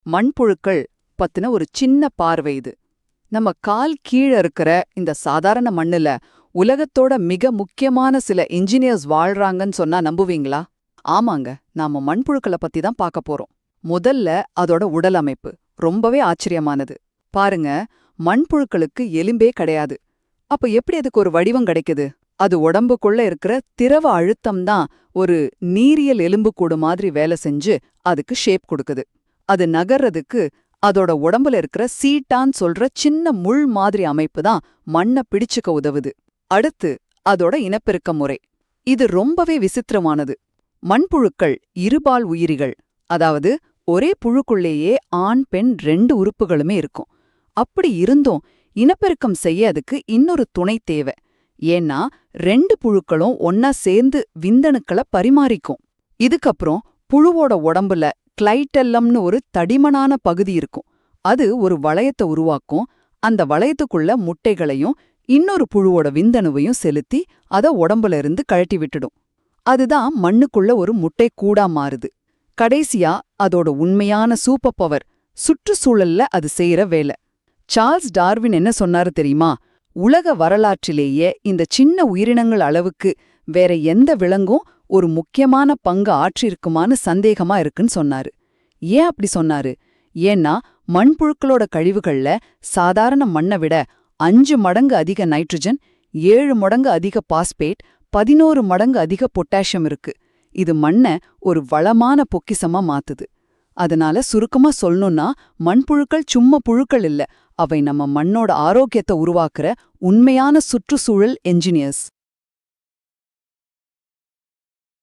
மண்புழுக்கள் பத்தின ஒரு சின்ன பார்வை இது. நம்ம கால் கீழ இருக்கிற இந்த சாதாரண மண்ணுல உலகத்தோட மிக முக்கியமான சில இன்ஜினியர்ஸ் வாழ்றாங்கன்னு சொன்னா நம்புவீங்களா? ஆமாங்க, நாம மண்புழுக்களை பத்தி தான் பார்க்க போறோம். முதல்ல அதோட உடல் அமைப்பு ரொம்பவே ஆச்சரியமானது. பாருங்க, மண்புழுக்களுக்கு எலும்பே கிடையாது. அப்ப எப்படி அதுக்கு ஒரு வடிவம் கிடைக்குது? அது உடம்புக்குள்ள இருக்கிற திரவ அழுத்தம் தான் ஒரு நீரியல் எலும்புக்கூடு மாதிரி வேலை செஞ்சு அதுக்கு ஷேப் கொடுக்குது. அது நகர்றதுக்கு அதோட உடம்புல இருக்கிற சீட்டான்னு சொல்ற சின்ன முள் மாதிரி அமைப்பு தான் மண்ணை பிடிச்சுக்க உதவுது. அடுத்து அதோட இனப்பெருக்க முறை. இது ரொம்பவே விசித்திரமானது. மண்புழுக்கள் இருபால் உயிரிகள். அதாவது ஒரே புழுக்குள்ளேயே ஆண் பெண் 2 உறுப்புகளுமே இருக்கும். அப்படி இருந்தும் இனப்பெருக்கம் செய்ய அதுக்கு இன்னொரு துணை தேவை. ஏன்னா 2 புழுக்களும் ஒன்னா சேர்ந்து விந்தணுக்களை பரிமாறிக்கும். இதுக்கப்புறம் புழுவோட உடம்புல கிளைட்டெல்லம்னு ஒரு தடிமனான பகுதி இருக்கும். அது ஒரு வளையத்தை உருவாக்கும். அந்த வளையத்துக்குள்ள முட்டைகளையும் இன்னொரு புழுவோட விந்தணுவையும் செலுத்தி அத உடம்புல இருந்து கழட்டி விட்டுடும். அதுதான் மண்ணுக்குள்ள ஒரு முட்டை கூடா மாறுது. கடைசியா அதோட உண்மையான சூப்பர் பவர் சுற்றுச்சூழல்ல அது செய்யற வேலை. சார்ல்ஸ் டார்வின் என்ன சொன்னாரு தெரியுமா? உலக வரலாற்றிலேயே இந்த சின்ன உயிரினங்கள் அளவுக்கு வேற எந்த விலங்கும் ஒரு முக்கியமான பங்கு ஆற்றிருக்குமான்னு சந்தேகமா இருக்குன்னு சொன்னாரு. ஏன் அப்படி சொன்னாரு? ஏன்னா மண்புழுக்களோட கழிவுகள்ல சாதாரண மண்ணை விட 5 மடங்கு அதிக நைட்ரஜன், 7 மடங்கு அதிக பாஸ்பேட், 11 மடங்கு அதிக பொட்டாசியம் இருக்கு. இது மண்ணை ஒரு வளமான பொக்கிசமா மாத்துது. அதனால சுருக்கமா சொல்லணும்னா, மண்புழுக்கள் சும்மா புழுக்கள் இல்ல, அவை நம்ம மண்ணோட ஆரோக்கியத்தை உருவாக்குற உண்மையான சுற்றுச்சூழல் என்ஜினியர்ஸ்.